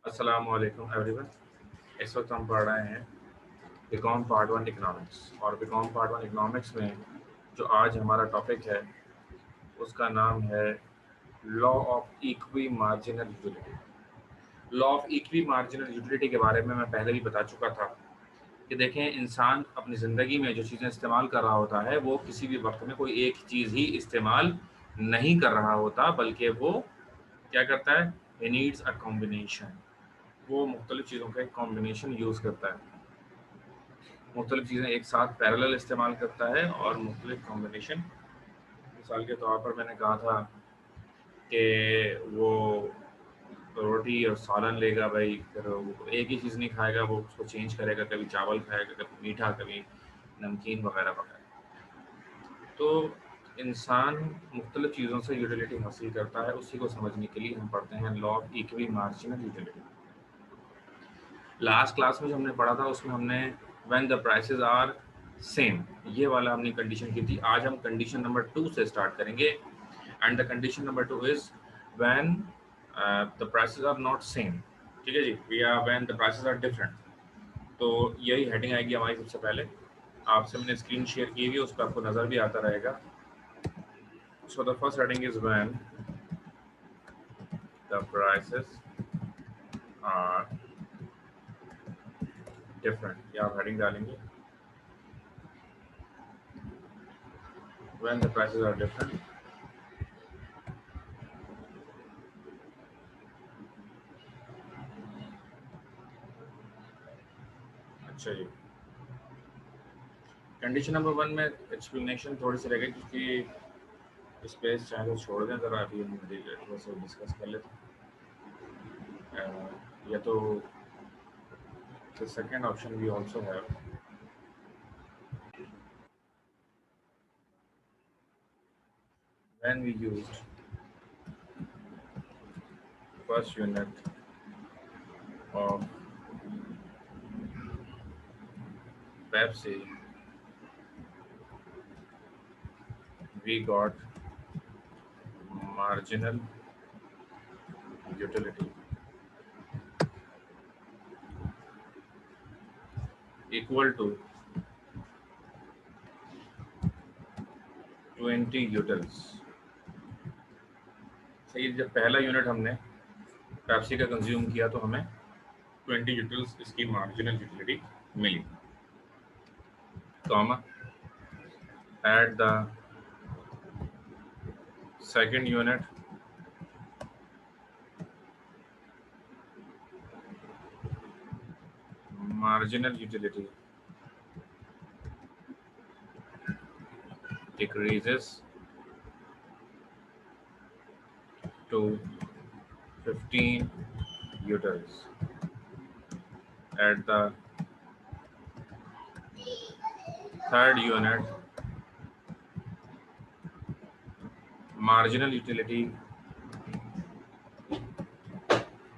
अस्सलाम वालेकुम एवरीवन। इस वक्त हम पढ़ रहे हैं बीकॉम पार्ट 1 इकोनॉमिक्स, और बीकॉम पार्ट 1 इकोनॉमिक्स में जो आज हमारा टॉपिक है उसका नाम है law of equi marginal utility. Law of equi marginal utility के बारे में मैं पहले भी बता चुका था कि देखें, इंसान अपनी ज़िंदगी में जो चीज़ें इस्तेमाल कर रहा होता है वो किसी भी वक्त में कोई एक चीज़ ही इस्तेमाल नहीं कर रहा होता, बल्कि वो क्या करता है, ही नीड्स अ कॉम्बिनेशन। वो मुख्तलिफ चीज़ों का एक कॉम्बिनेशन यूज़ करता है, मुख्तलिफ चीज़ें एक साथ पैरेलल इस्तेमाल करता है और मुख्तलिफ कॉम्बिनेशन। मिसाल के तौर पर मैंने कहा था कि वो रोटी और सालन लेगा भाई, फिर वो एक ही चीज़ नहीं खाएगा, वो उसको चेंज करेगा, कभी चावल खाएगा, कभी मीठा, कभी नमकीन वगैरह वगैरह। तो इंसान मुख्तलिफ चीज़ों से यूटिलिटी हासिल करता है, उसी को समझने के लिए हम पढ़ते हैं law of equi marginal utility. Last class में जो हमने पढ़ा था उसमें हमने when the prices are same, ये वाला हमने कंडीशन की थी। आज हम कंडीशन नंबर 2 से स्टार्ट करेंगे, and the condition number 2 is when the prices are not same. ठीक है जी, we are when the prices are different. तो यही हेडिंग आएगी हमारी। सबसे पहले आपसे मैंने स्क्रीन शेयर की हुई, उस पर आपको नज़र भी आता रहेगा। So the first heading is when the prices are different. या आप हेडिंग डालेंगे when the prices are different। अच्छा जी, कंडीशन नंबर 1 में एक्सप्लेनेशन थोड़ी सी रह गई क्योंकि स्पेस चाहे तो छोड़ दें, ज़रा अभी हम थोड़ा सा डिस्कस कर लेते हैं। या तो the second option we also have when we used first unit of Pepsi, we got marginal utility equal to 20 utils. सही, जब पहला यूनिट हमने पेप्सी का कंज्यूम किया तो हमें 20 यूटिल्स इसकी मार्जिनल यूटिलिटी मिली, comma at the second unit marginal utility decreases to 15 utils at the third unit marginal utility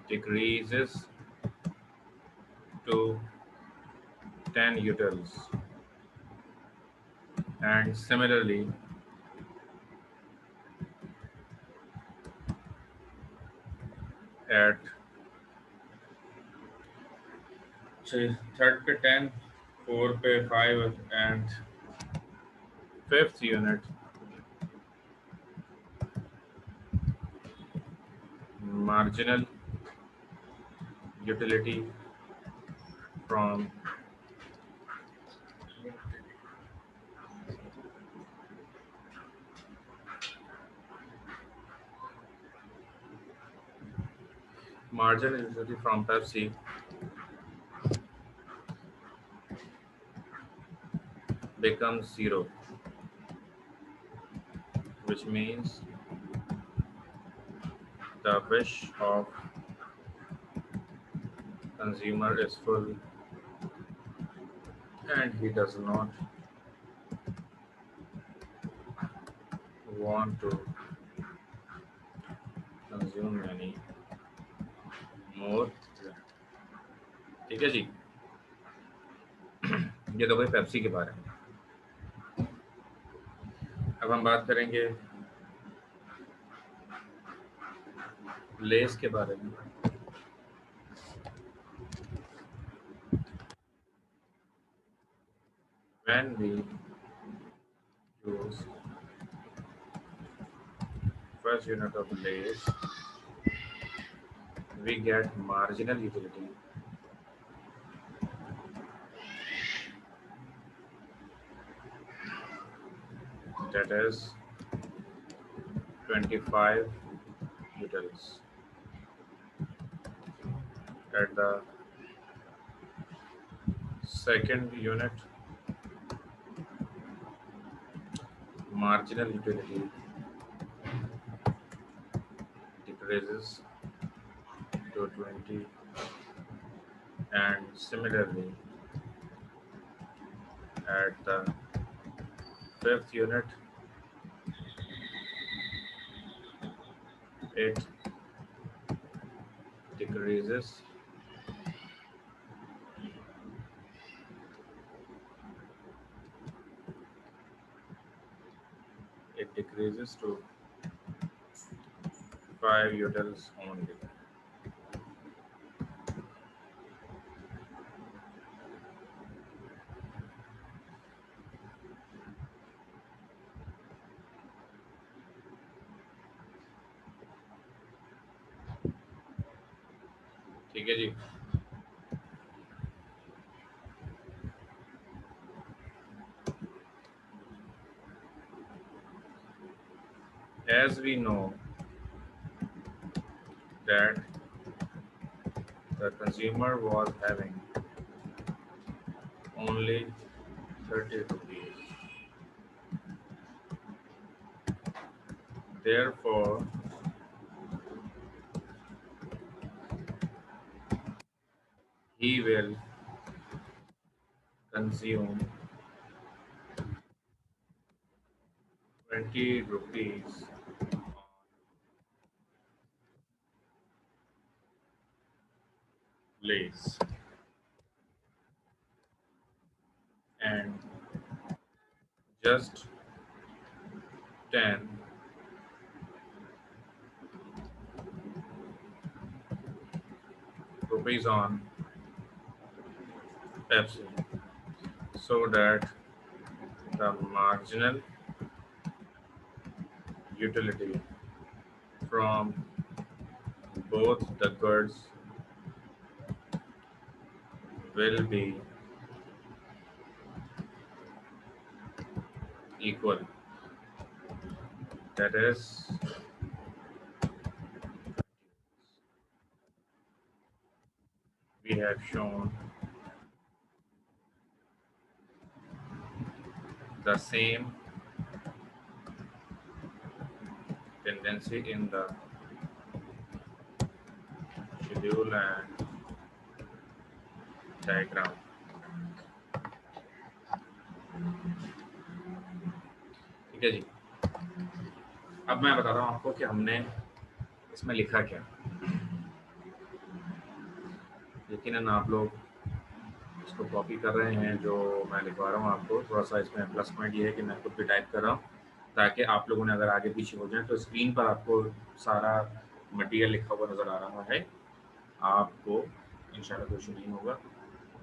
decreases to 10 utils, and similarly at third पे 10, fourth पे 5 and fifth unit marginal utility from marginal utility from Pepsi becomes 0, which means the wish of consumer is full and he does not want to consume many more। ठीक है जी, ये तो भाई Pepsi के बारे में। अब हम बात करेंगे लेस के बारे में। when we use first unit of Lays, we get marginal utility that is 25 utils. At the second unit, marginal utility decreases to 20, and similarly at the fifth unit it decreases to 5 utils only. ठीक है जी. As we know that the consumer was having only 30 rupees, therefore he will consume 20 rupees Lays and just 10 rupees on Pepsi, so that the marginal utility from both the goods will be equal. That is, we have shown the same tendency in the schedule and diagram. ठीक है जी. अब मैं बता रहा हूँ आपको कि हमने इसमें लिखा क्या. यकीनन आप लोग इसको कॉपी कर रहे हैं जो मैं लिखवा रहा हूँ आपको. थोड़ा सा इसमें प्लस पॉइंट ये है कि मैं खुद भी टाइप कर रहा हूँ ताकि आप लोगों ने अगर आगे पीछे हो जाए तो स्क्रीन पर आपको सारा मटेरियल लिखा हुआ नज़र आ रहा है. आपको इंशाल्लाह कुछ नहीं होगा.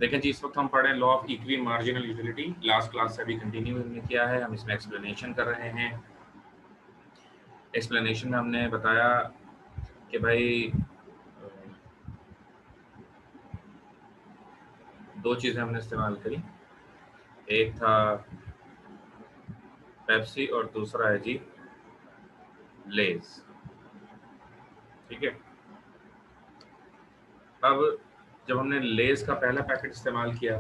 देखें जी, इस वक्त हम पढ़ रहे हैं law of equi marginal utility. Last class से अभी कंटिन्यू हमने किया है. हम इसमें एक्सप्लेनेशन कर रहे हैं. एक्सप्लेनेशन में हमने बताया कि भाई दो चीज़ें हमने इस्तेमाल करी. एक था पेप्सी और दूसरा है जी लेज. ठीक है. अब जब हमने लेज का पहला पैकेट इस्तेमाल किया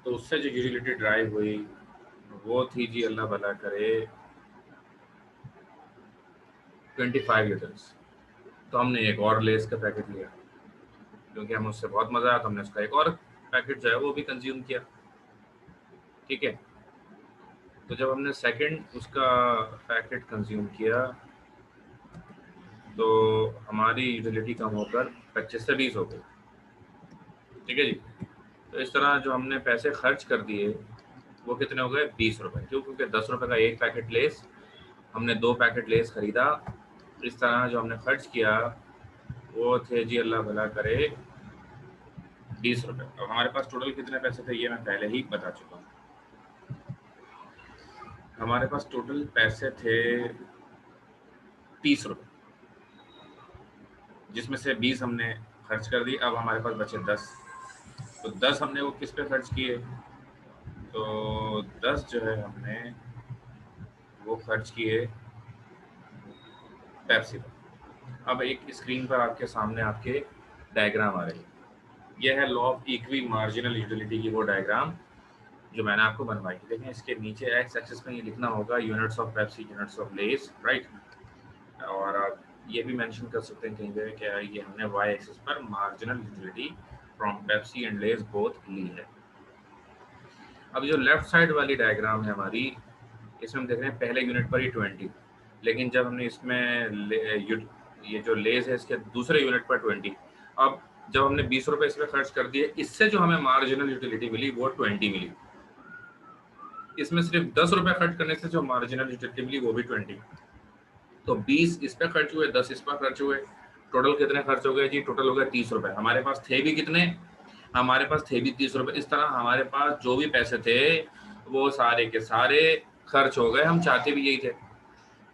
तो उससे जो यूटिलिटी ड्राइव हुई वो थी जी, अल्लाह भला करे, 25 यूटिल्स. तो हमने एक और लेज का पैकेट लिया क्योंकि हमें उससे बहुत मज़ा आया, तो हमने उसका एक और पैकेट जो है वो भी कंज्यूम किया. ठीक है. तो जब हमने सेकंड उसका पैकेट कंज्यूम किया तो हमारी यूटिलिटी कम होकर 25 से 20 हो गई. ठीक है जी. तो इस तरह जो हमने पैसे खर्च कर दिए वो कितने हो गए, 20 रुपये. क्यों? क्योंकि 10 रुपये का एक पैकेट लेस, हमने 2 पैकेट लेस ख़रीदा. इस तरह जो हमने खर्च किया वो थे जी, अल्लाह भला करे, 20 रुपये. अब हमारे पास टोटल कितने पैसे थे ये मैं पहले ही बता चुका हूँ. हमारे पास टोटल पैसे थे 30 रुपये, जिसमें से 20 हमने खर्च कर दी। अब हमारे पास बचे 10, तो 10 हमने वो किस पे खर्च किए? तो 10 जो है हमने वो खर्च किए पेप्सी पर। अब एक स्क्रीन पर आपके सामने आपके डायग्राम आ रही है, यह है law of equi marginal utility की वो डायग्राम जो मैंने आपको बनवाई। देखें इसके नीचे एक्स एक्सिस में ये लिखना होगा units of Pepsi, units of less, right. और आप ये भी मेंशन कर सकते हैं कहीं पे कि ये हमने वाई एक्सिस पर marginal utility from Pepsi and Lay's both ली है। अब जो लेफ्ट साइड वाली डायग्राम है हमारी, इसमें हम देख रहे हैं पहले यूनिट पर ही 20, लेकिन जब हमने इसमें ये जो लेस है इसके दूसरे यूनिट पर 20, अब जब हमने 20 रुपए इस पर खर्च कर दिए, इससे जो हमें मार्जिनल यूटिलिटी मिली वो 20 मिली। इसमें सिर्फ 10 रुपए खर्च करने से जो मार्जिनल यूटिलिटी मिली वो भी 20। तो 20 इस पे खर्च हुए, 10 इस पर खर्च हुए, टोटल कितने खर्च हो गए जी? टोटल हो गए 30 रुपए। हमारे पास थे भी कितने? हमारे पास थे भी 30 रुपए। इस तरह हमारे पास जो भी पैसे थे वो सारे के सारे खर्च हो गए। हम चाहते भी यही थे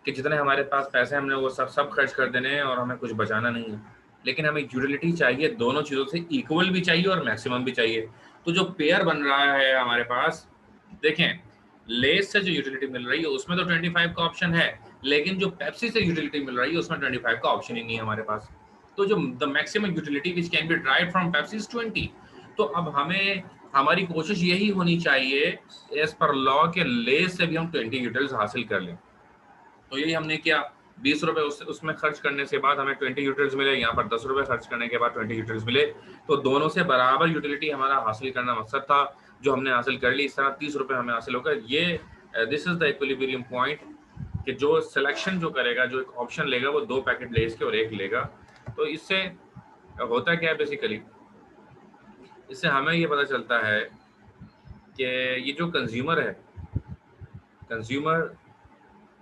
कि जितने हमारे पास पैसे हमने वो सब सब खर्च कर देने हैं और हमें कुछ बचाना नहीं है। लेकिन हमें यूटिलिटी चाहिए, दोनों चीज़ों से इक्वल भी चाहिए और मैक्सिमम भी चाहिए। तो जो पेयर बन रहा है हमारे पास, देखें लेस से जो यूटिलिटी मिल रही है उसमें तो 25 का ऑप्शन है, लेकिन जो पेप्सी से यूटिलिटी मिल रही है उसमें 25 का ऑप्शन ही नहीं है हमारे पास। तो जो the maximum utility which can be derived from Pepsi is 20। तो अब हमें हमारी कोशिश यही होनी चाहिए एज पर लॉ के लेस से भी हम 20 यूटिल्स हासिल कर लें। तो यही हमने किया। 20 रुपए उसमें खर्च करने के बाद हमें 20 यूटिल्स मिले, यहाँ पर 10 रुपए खर्च करने के बाद 20 यूटिल्स मिले। तो दोनों से बराबर यूटिलिटी हमारा हासिल करना मकसद था, जो हमने हासिल कर ली। इस तरह 30 रुपए हमें हासिल होकर ये this is the equilibrium point, कि जो सिलेक्शन जो करेगा, जो एक ऑप्शन लेगा वो 2 पैकेट लेस के और 1 लेगा। तो इससे होता क्या है बेसिकली, इससे हमें ये पता चलता है कि ये जो कंज्यूमर है, कंज्यूमर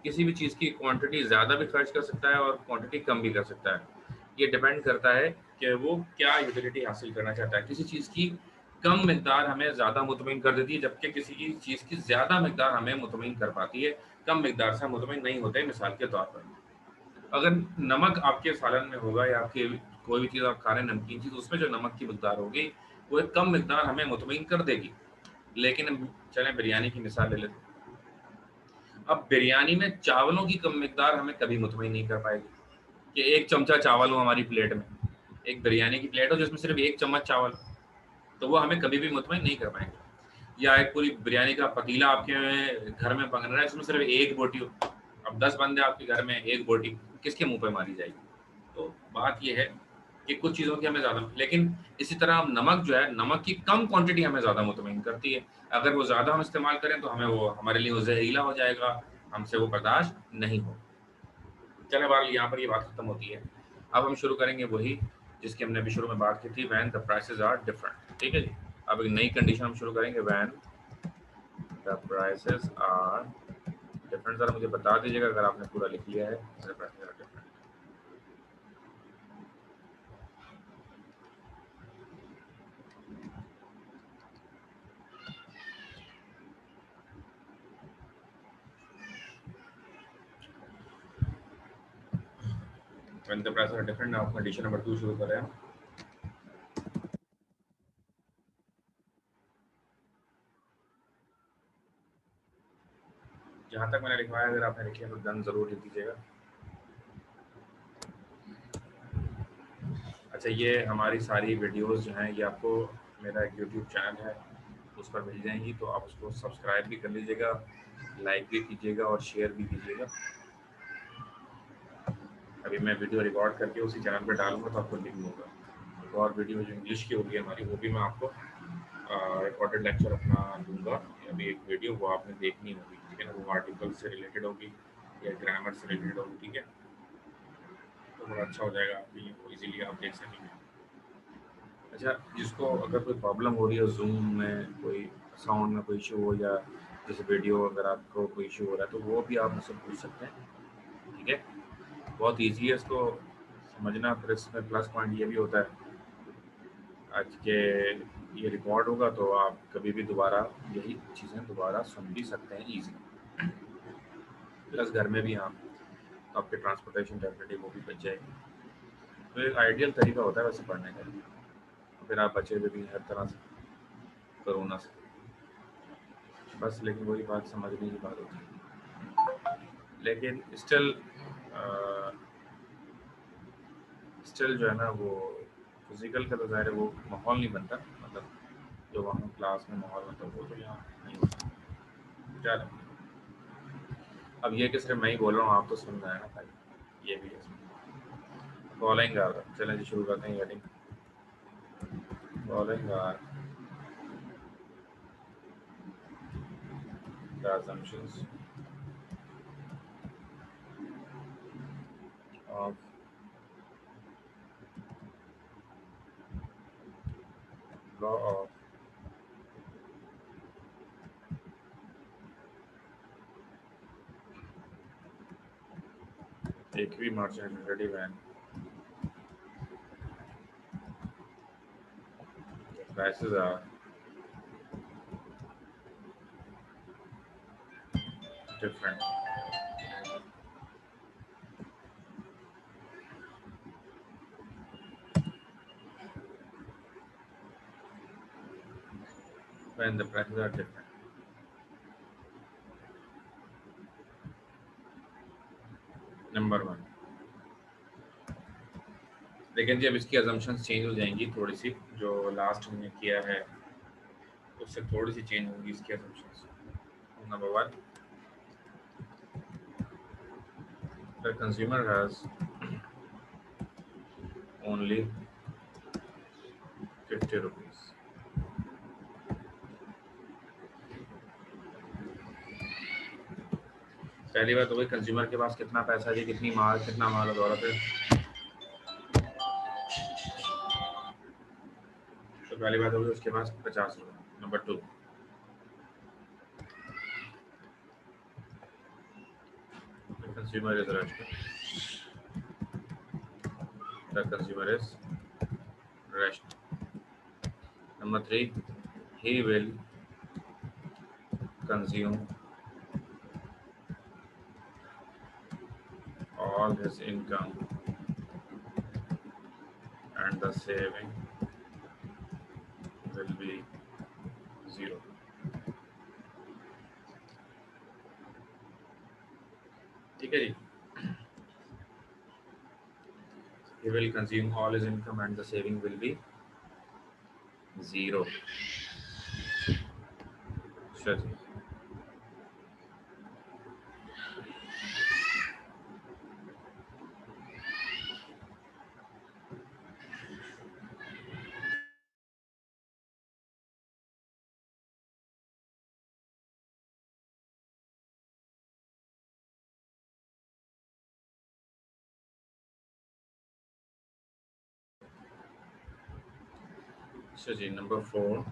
किसी भी चीज़ की क्वांटिटी ज़्यादा भी खर्च कर सकता है और क्वांटिटी कम भी कर सकता है। ये डिपेंड करता है कि वो क्या यूटिलिटी हासिल करना चाहता है। किसी चीज़ की कम मिकदार हमें ज़्यादा मुतमईन कर देती है, जबकि किसी की चीज़ की ज़्यादा मिकदार हमें मुतमईन कर पाती है। कम मिकदार से हम मुतमईन नहीं होते। मिसाल के तौर पर अगर नमक आपके सालन में होगा या आपके कोई भी चीज़ आप खा रहे हैं नमकीन चीज़, उसमें जो नमक की मिकदार होगी वो एक कम मिकदार हमें मुतमईन कर देगी। लेकिन हम चलें बिरयानी की मिसाल ले लेते हैं। अब बिरयानी में चावलों की कम मिकदार हमें कभी मुतमईन नहीं कर पाएगी कि 1 चमचा चावल हो हमारी प्लेट में। एक बिरयानी की प्लेट हो जिसमें सिर्फ 1 चम्मच चावल, तो वो हमें कभी भी मुतमईन नहीं कर पाएंगे। या एक पूरी बिरयानी का पतीला आपके घर में बन रहा है, इसमें सिर्फ 1 बोटी हो, अब 10 बंदे आपके घर में, 1 बोटी किसके मुंह पे मारी जाएगी? तो बात ये है कि कुछ चीज़ों की हमें ज़्यादा, लेकिन इसी तरह हम नमक जो है, नमक की कम क्वांटिटी हमें ज़्यादा मुतमईन करती है। अगर वो ज़्यादा हम इस्तेमाल करें तो हमें वो हमारे लिए वो जहरीला हो जाएगा, हमसे वो बर्दाश्त नहीं हो। चले बार यहाँ पर ये बात खत्म होती है। अब हम शुरू करेंगे वही जिसकी हमने अभी शुरू में बात की थी, when the prices are different. ठीक है जी। अब एक नई कंडीशन हम शुरू करेंगे, when the prices are different. जरा मुझे बता दीजिएगा अगर आपने पूरा लिख लिया है। The prices are different. When the prices are different, now condition number 2 शुरू कर रहे हैं। जहाँ तक मैंने लिखवाया, अगर आपने लिखे तो डन जरूर लिख दीजिएगा। अच्छा, ये हमारी सारी वीडियोस जो हैं ये आपको मेरा एक यूट्यूब चैनल है उस पर मिल जाएंगी, तो आप उसको सब्सक्राइब भी कर लीजिएगा, लाइक भी कीजिएगा और शेयर भी कीजिएगा। अभी मैं वीडियो रिकॉर्ड करके उसी चैनल पर डालूंगा तो आपको लिंक दूंगा। एक और वीडियो जो इंग्लिश की होगी हमारी, वो भी मैं आपको रिकॉर्डेड लेक्चर अपना दूंगा। अभी एक वीडियो वो आपने देखनी होगी, ठीक है ना। वो आर्टिकल से रिलेटेड होगी या ग्रामर से रिलेटेड होगी, ठीक है। तो बड़ा अच्छा हो जाएगा, आपके लिए इजीली आप देख सकेंगे। अच्छा, जिसको अगर कोई प्रॉब्लम हो रही है जूम में, कोई साउंड में कोई इशू हो, या जैसे वीडियो अगर आपको कोई इशू हो रहा है, तो वो भी आप मुझसे पूछ सकते हैं, ठीक है। बहुत ईजी है इसको समझना। फिर इसमें प्लस पॉइंट ये भी होता है आज के ये रिकॉर्ड होगा तो आप कभी भी दोबारा यही चीज़ें दोबारा सुन भी सकते हैं ईजी। प्लस घर में भी आप तो आपके ट्रांसपोर्टेशन डेफिनेटली वो भी बच जाएगी। तो एक आइडियल तरीका होता है वैसे पढ़ने का, फिर आप बचे हुए भी हर तरह से कोरोना से, बस लेकिन वही बात समझने की बात होती है। लेकिन स्टिल जो है ना वो फिजिकल का तो ज़ाहिर है वो माहौल नहीं बनता, मतलब जो वहाँ क्लास में माहौल होता है वो तो यहाँ नहीं होता। क्या अब ये कि सिर्फ मैं ही बोल रहा हूँ, आप तो सुन रहे हैं ना भाई, ये भी है। फॉलोइंग आ रहा, चलें जी शुरू करते हैं heading. Following are the assumptions of law of equimarginality when prices are different. When the prices are different. Number 1, लेकिन जब इसकी assumptions चेंज हो जाएंगी थोड़ी सी, जो लास्ट हमने किया है उससे थोड़ी सी चेंज होंगी इसकी assumptions. Number 1, the consumer has only 50 rupees. पहली बात तो वही, कंज्यूमर के पास कितना पैसा है, कितना माल है दौलत है। तो पहली बात होगी उसके पास 50 रुपये। Number 2, consumer is rational. The consumer is rational. Number 3, he will consume all his income and the saving will be 0. ठीक है जी, he will consume all his income and the saving will be 0. अच्छा जी, अच्छा जी। Number 4,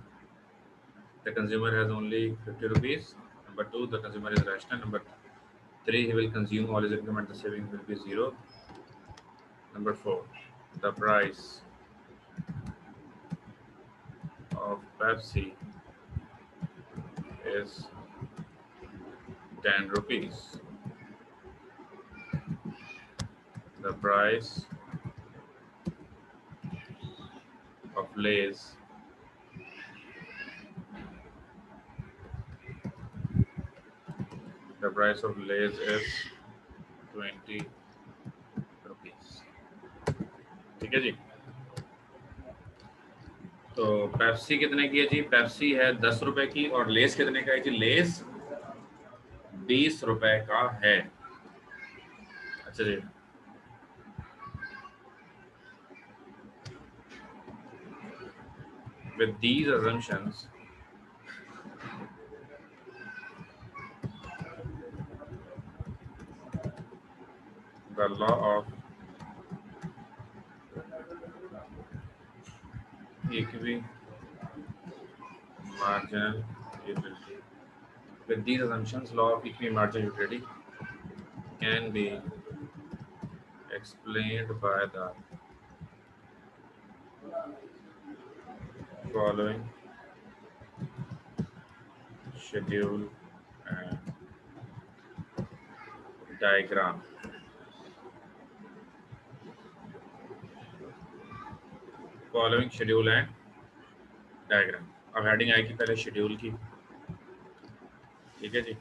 the consumer has only 50 rupees. Number 2, the consumer is rational. Number 3, he will consume all his income and the saving will be 0. Number 4, the price of Pepsi is 10 rupees. The price of Lay's is 20 rupees. ठीक है जी। तो Pepsi कितने की है जी? Pepsi है 10 रुपए की। और लेस कितने का है जी? लेस 20 रुपए का है। अच्छा जी, with these assumptions the law of equimarginal utility with these assumptions law of equimarginal utility can be explained by the following schedule and diagram, following schedule and diagram. अब हेडिंग आएगी पहले शेड्यूल की, ठीक है जी।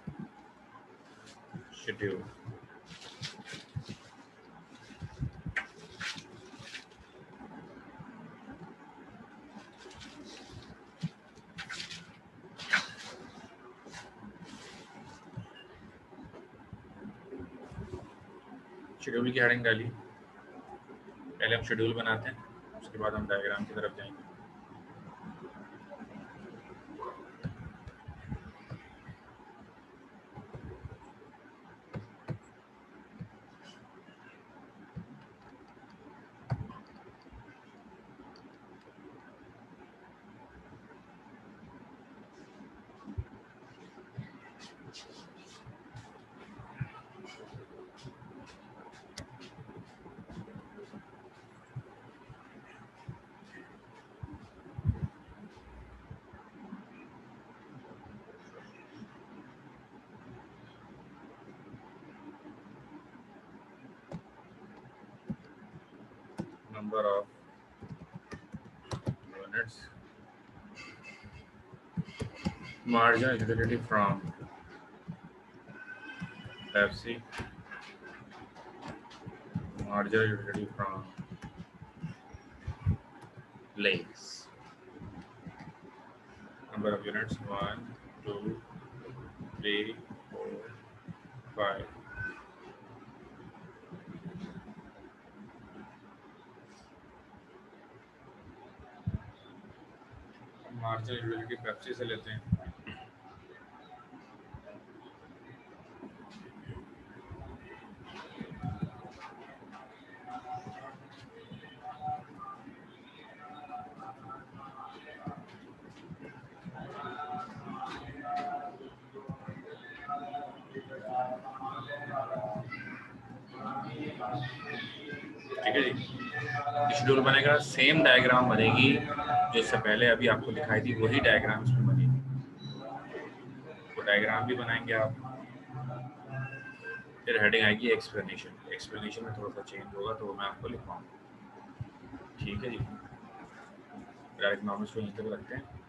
शेड्यूल, शेड्यूल की heading डाली, पहले हम शेड्यूल बनाते हैं, उसके बाद हम डायग्राम की तरफ जाएंगे। Number of units, marginal utility from Pepsi, marginal utility from Lay's. Number of units 1, 2, 3, 4, 5. Marginal utility Pepsi से लेते हैं। ठीक है जी, शेड्यूल बनेगा, सेम डायग्राम बनेगी जो इससे पहले अभी आपको दिखाई थी, वही डायग्राम इसमें बनेगी। तो डायग्राम भी बनाएंगे आप, फिर हेडिंग आएगी एक्सप्लेनेशन। एक्सप्लेनेशन में थोड़ा सा चेंज होगा तो वो मैं आपको लिखवाऊंगा, ठीक है जी। डायरेक्ट नॉर्मल को यहीं तक रखते हैं।